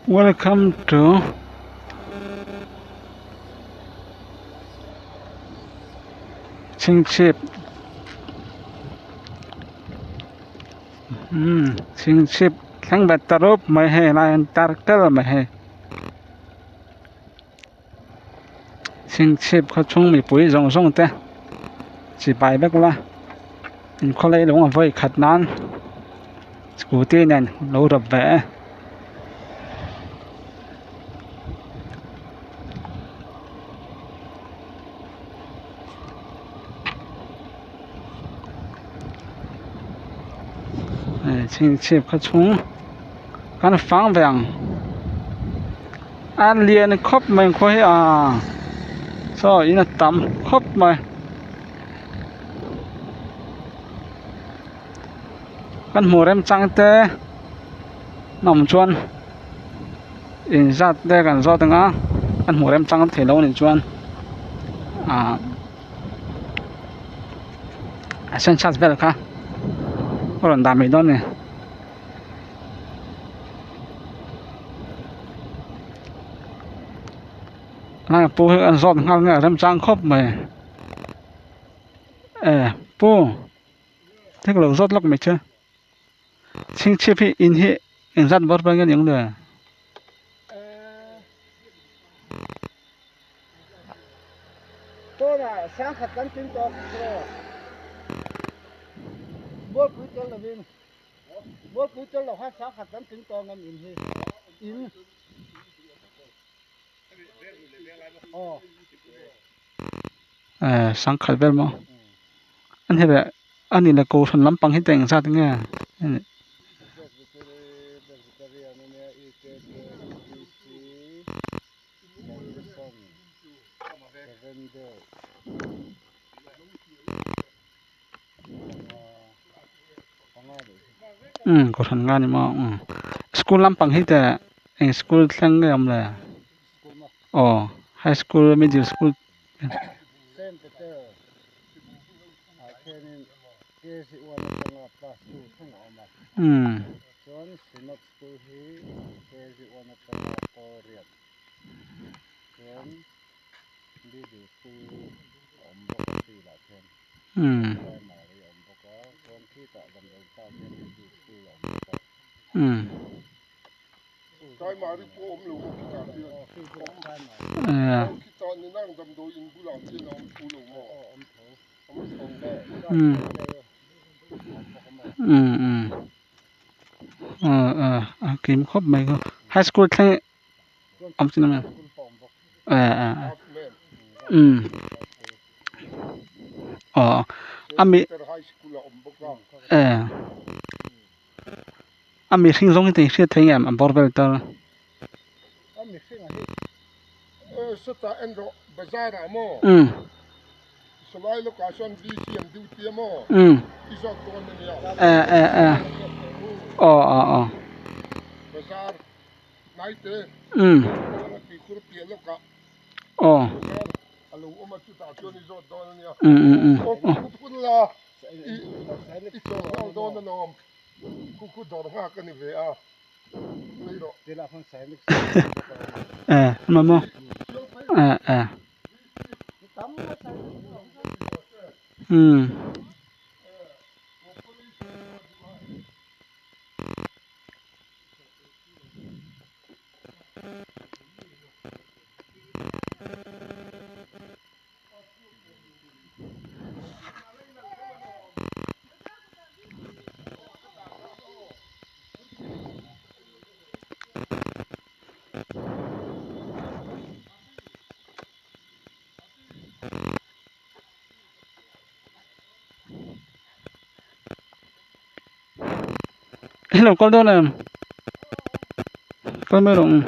Welcome to Chingchip. Chingchip khang bát tarup mai he lain tarkal mai he. Chingchip kho chung mi pui rong rong te. Chỉ bài bác la. In kho lấy đúng với khát nan. Scooty này lâu đập vẽ. Chingchip kho chung kan phang vàng. An liền khop mình khoi à. So ina tam khop mai. Kan hmu rem chang te nom chuan in zat te kan zo tanga kan hmu rem chang thelo ni chuan sen chat vel kha ron da mi don ne na pu an zo ngal ngal rem chang khop mai pu thek lo zot lok mai che ching chi phi in hi in zat bor ba ngen yung le tôi là sáng khát cắn trứng to rồi bố cứ cho là viên bố cứ cho là hoa sáng khát cắn trứng to ngâm in hi in sang khát vel mo anh he là anh là cô son lam pang hi teng sa teng nga ko san nga ni mo school lam pang hi te en school thlang nge am la high school middle school cái mà đi phố ông lù cái gì cái tao nên năng đâm đồ in bù làm trên ông bù lù mò ông sống kim khop mai ko high school thlang am sin ma ami ami sing zong te se theng am borbel tar sota endo bazar amo solai location DCM duty amo isot ton ni bazar naite ki kurpi loka alo oma tu ta choni isot ton ni kun la isot don no ku dor ha kan ni ve a leiro de la fon sai mix mamo hello con đâu nè con mơ rộng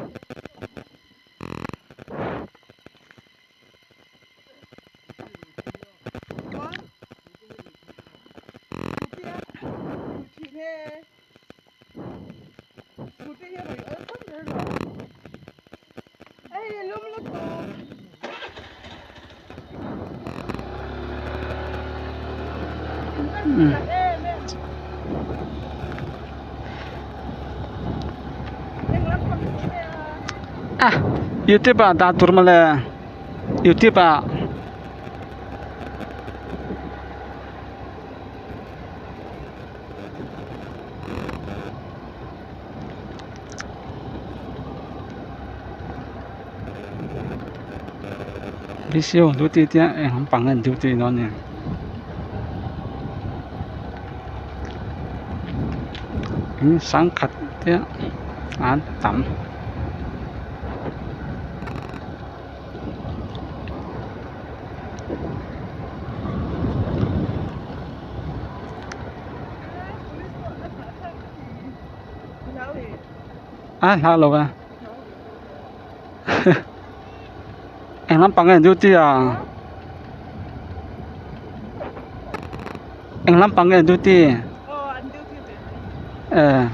à YouTube à đã turma le YouTube à biết siêu duty thế em không bằng anh duty nó nè sáng khát thế án tắm à hello à em làm bằng anh duty à em làm bằng anh duty ờ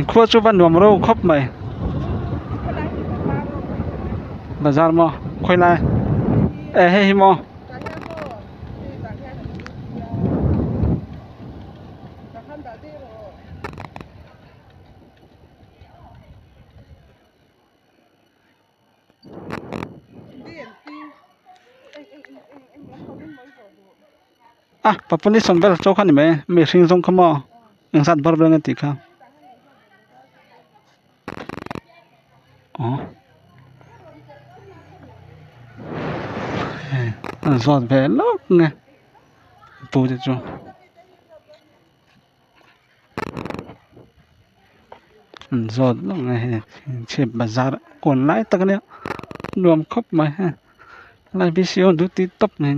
khua chú văn nuông râu khóc mày bazar mo khơi lại hey mo à papun ni son bel cho khan me sing song khamo ang sat bar bel ngati kha giọt về lắm nghe bù cho giọt lắm nghe chỉ bazar còn lại tất cả nuông khóc mày ha lại bị siêu đứt tí tóc này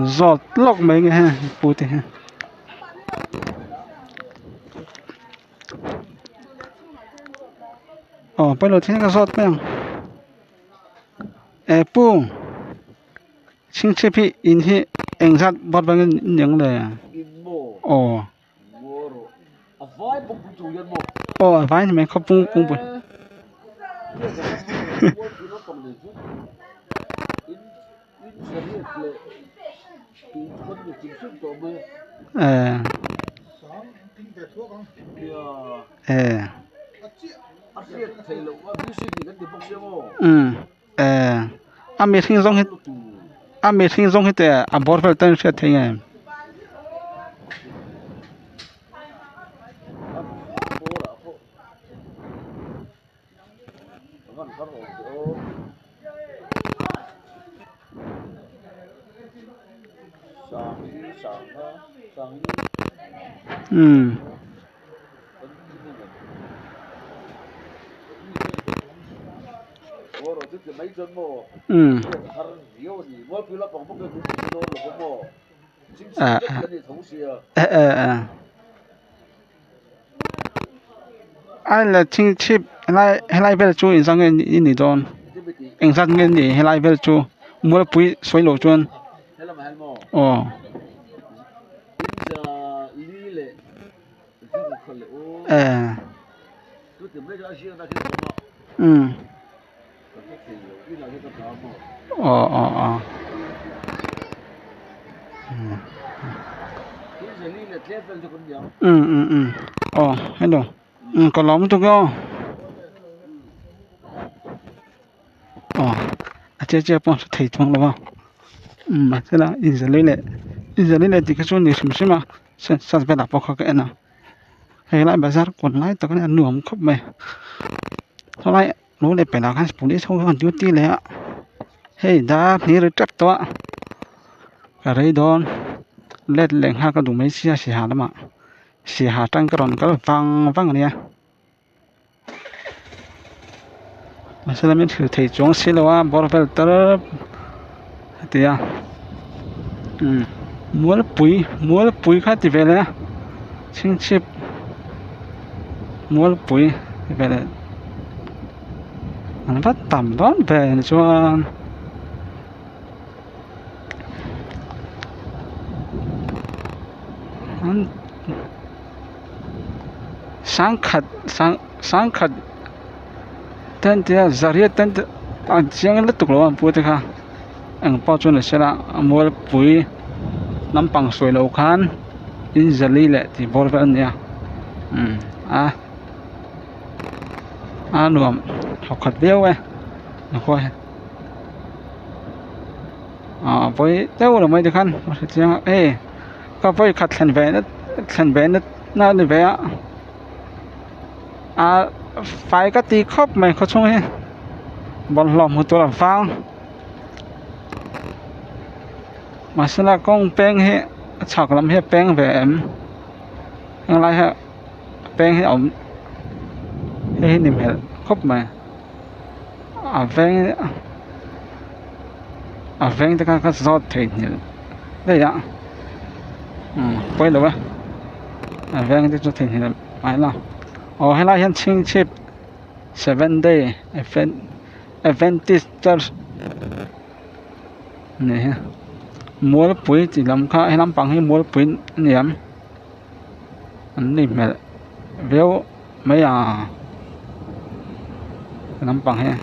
giọt lóc mấy nghe ha bù thì ha bây giờ thì cái giọt mấy pu chính chế phi in hi anh sát bắt bằng những này vai thì mình không bung bung bung amazing song amazing song hết à bor phải tên sẽ thấy nghe ai là chính chip lại về chú in sang cái in đòn anh sát cái gì lại về chú mua bụi xoay lỗ chuan hello còn lắm tôi cơ chơi bọn thầy thằng là mà thế là in giờ lấy lại thì cái số này xem mà sao phải đặt vào cái nào hay lại bazar còn lại tao cái nửa khóc mày sau lại nó lại phải là cái police không còn duty này ạ hey đã nhớ được chấp to cái đấy đòn lết lệnh hai cái đủ mấy xia xì hà đó mà xì hà trang cái đòn cái vang vang này mà sao mình thử thấy chúng xí là bỏ vào tớ thì mua bụi khác thì về đấy chính chip mua bụi về đấy nó bắt tầm đón về cho sáng khát tên thì giờ hiện tên anh chẳng lết tục rồi bố thì ha anh bao chuan là sẽ là mua bụi nắm bằng sôi lâu khan in giờ li lệ thì bol vậy nha nuông học khát béo ấy nó coi với đâu là mấy đứa khăn chẳng có với khát thành về nó đi về phải cái tí khóc mày có chung hết bọn lòng mộtตัวphang mà sẽ là con beng hết chọc làm hết beng về em anh lại hết beng hết ổng hết niệm hết khóc mày veng tất cả các giọt thủy đây ạ quay đâu á veng tất cả thủy này phải là hay là hiện chính chip 7 day Adventist Church này mua bụi chỉ làm khai hay làm bằng hay mua bụi niệm anh niệm mẹ véo mấy làm bằng hay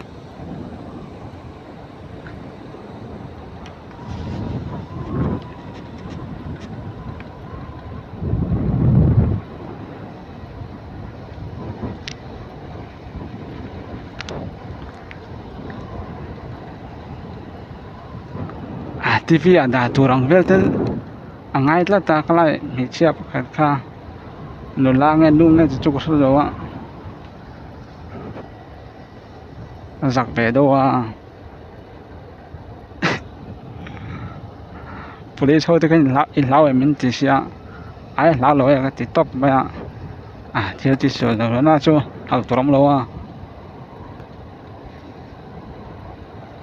TV ada turang vel tel angai tla ta kalai mi chiap khat kha no la nge nu nge chu ko so wa zak be do wa police ho te kan la in law min ti sia ai la lo ya ti top ba thiếu ti so lo na chu hal toram lo wa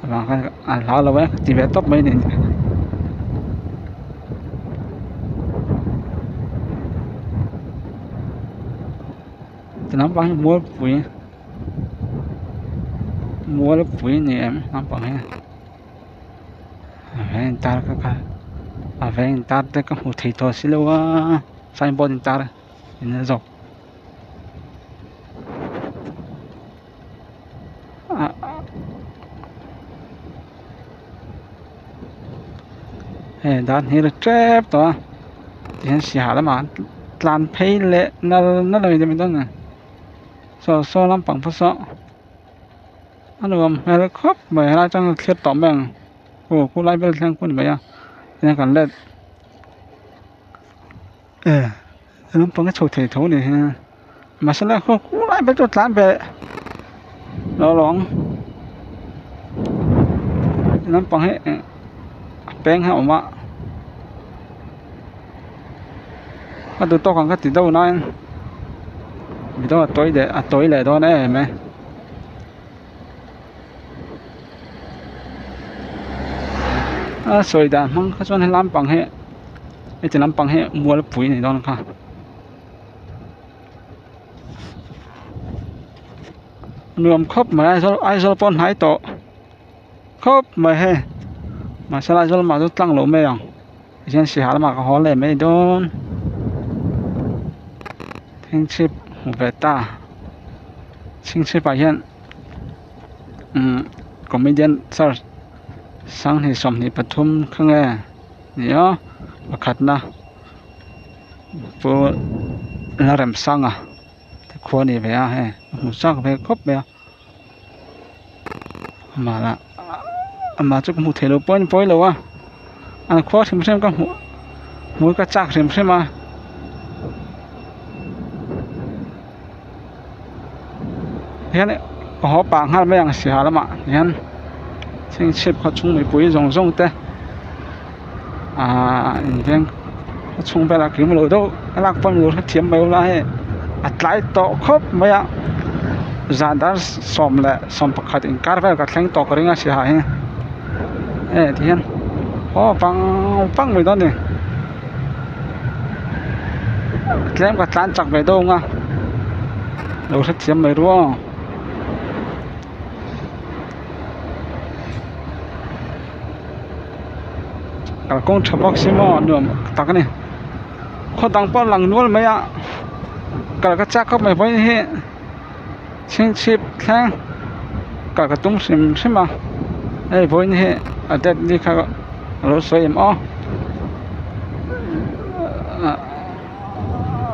và cái la lo wa ti be top mai ni nắm bằng mua bụi này em nắm bằng ha ven ta cái ven ta tới cái một thị thổ xí lâu sai bọn ta nó dọc đã thấy là trép đó thì hắn xả lắm mà làm pay lệ nó là gì mình đó nè so lắm bằng phát sợ anh em hay là khóc mà hay trong thiết tóm bằng cô lại bên sang quân vậy nên còn lên nó bằng cái chỗ thể thấu này mà sao lại cô lại bên chỗ làm về nó lóng nó bằng hết bén hậu mà cái tụi to còn cái gì đâu nói vì đó là tối để tối lại đó đấy mẹ sợi đàn măng cái con làm bằng hệ cái chỉ làm bằng hệ mua lớp bụi này đó nè nuông khóc mà ai cho con hái tổ khóc mà he mà sao lại cho mà tôi tăng lỗ mê à trên xì hạt mà có hóa lệ mấy đó thanh chip về ta chính chip bài hiện comedian search sang thì xong thì bật thum không nghe nhớ và khát na vô là làm sang thì khoa này về he một sang về khóc về mà chút một thể lô bôi lô anh khoa thì xem có mỗi cái chắc xem mà hiện nay có họ bằng hai mấy anh xì hà lắm ạ hiện sinh chip họ chung mấy bụi rong thế hiện chung về là kiếm một lối đâu lạc phân lối thiếm mấy là hệ lại tổ khóc mấy ạ ra đã xóm lại xóm bạc hạt in cá về cả thanh tổ cái ngay xì hà he thì hiện họ bằng mấy đó này em cả tan chặt về đâu nga đâu sẽ thiếm mấy đúng không cả con chập bóc xí mò nửa tắc này con tăng bao lằng nuốt mấy ạ cả cái chắc không mày với hệ xin chip thang cả cái tung xìm xí mà với hệ ở đây đi khai lối xoay em ó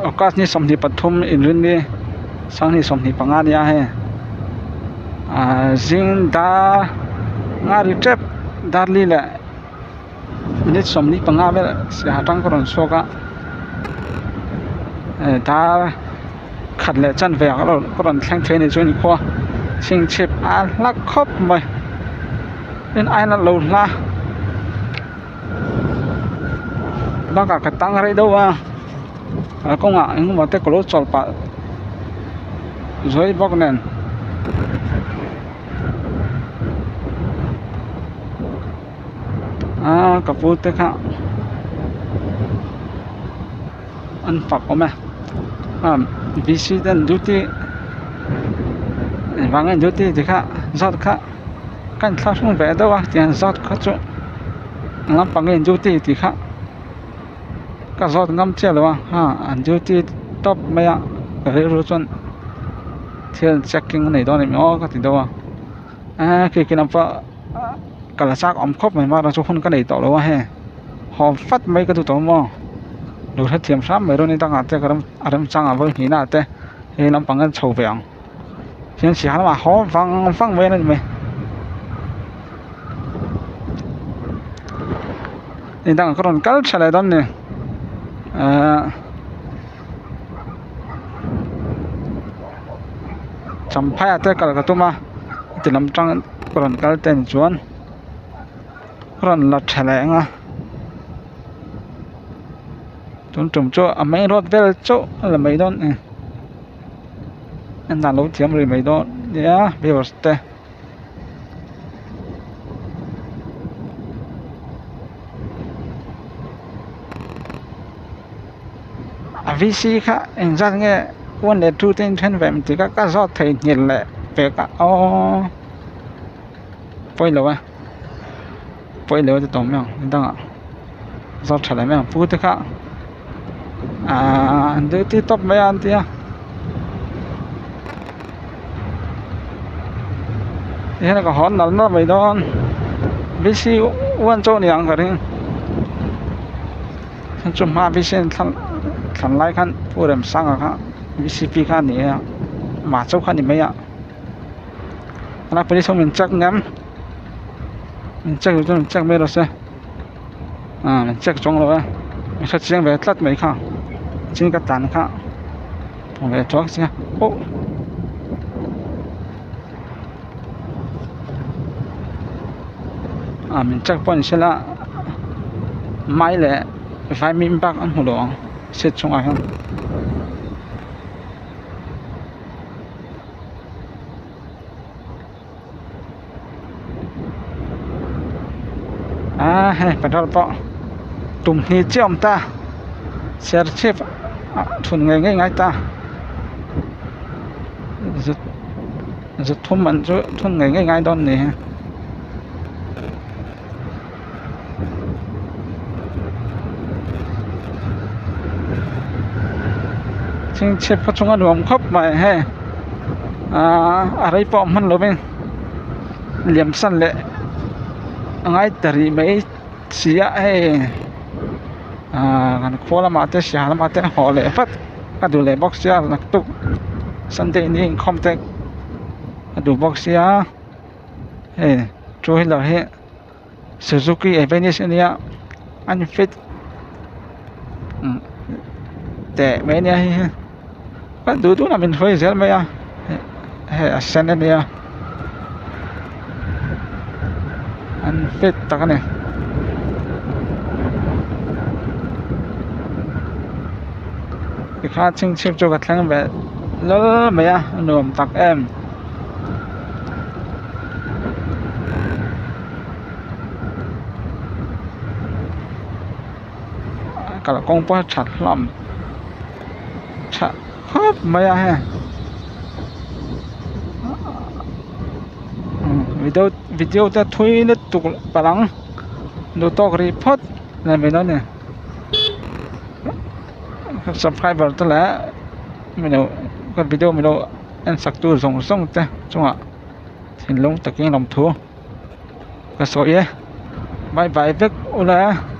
ở các ni som ni pathum in rin đi sang ni som ni panga dia he zing da nga ri trap darli la ni som ni panga be sia tang koron soka ta khát lệ chân về rồi koron thang thế này rồi ni kho sing chip lắc khop mày nên ai là lâu la đang cả cái tăng ở đâu công ạ nhưng mà cái lỗ chọt bạ rồi bóc nền cặp vô tết khác ăn phật có mẹ vì sĩ dân duty vắng anh duty thì khác rót khác căn sao không về đâu tiền rót khác chỗ làm bằng anh duty thì khác các rót ngâm chia rồi anh duty top mấy cái rồi chọn thiên checking này đó này nó có gì đâu cái làm vợ cả là xác ẩm khóc mà ra số không cái này tỏ đâu he họ phát mấy cái tụi mà đủ hết tiềm sát mấy đôi này đang cái làm sang với như nào thế thì làm bằng cái sầu vàng hiện chỉ là họ văng về này mày thì đang có còn cắt lại đó nè chăm phải cái cái tụi mà thì làm trang còn cắt tên chuẩn còn là chạy lại chúng trồng cho mấy đốt về chỗ là mấy đốt này anh ta lối chiếm rồi mấy đốt yeah bây giờ VC khác anh ra nghe vấn đề thu tiền thân về thì các do thầy nhiệt lệ về cả phơi lúa thì tổng nhau đang ạ do trả lại mấy phút thế khác để tiếp tục mấy anh tia thế là có hòn nó vậy đó VC quan chỗ này ăn cái đấy chúng ta VC thằng lại khăn phụ điểm sang à khăn VCP khăn này mà chỗ khăn này mấy ạ nó phải đi xong mình chắc ngắm mình chắc mấy rồi xem mình chắc trong rồi mình sẽ chiên về tắt mấy khăn chiên cái tàn khăn về cho xem mình chắc bọn sẽ là máy lệ phải minh bác ăn hồ đồ sẽ trong ai không hay phải đó bỏ tụm hi chiom ta sẽ chép thuần ngay ngay ta rất thôn mình rồi thuần ngay đó này chính chép phát trong ăn uống khóc mà he ở đây bỏ mình rồi bên liềm săn lệ ngay từ mấy xí ấy khô là mà thế xí là mà thế họ lệ phát cái đồ lệ box xí là tục Sunday này không thể đồ box xí trôi là he Suzuki Avenue này anh fit để mấy này cái đồ là mình phải xem mấy hay xem này anh fit tất này cái khác chính chip cho cái thằng bé lớn mấy nôm tắc em cả là con bò chặt lắm chặt hấp mấy ha video ta thui nó tụt balang nó to cái report này mấy nó nè subscriber ta là mình đâu cái video mình đâu anh sắc tu rong rong ta chung ạ thì lúc tất nhiên làm thua cái số ấy bye bye vek ula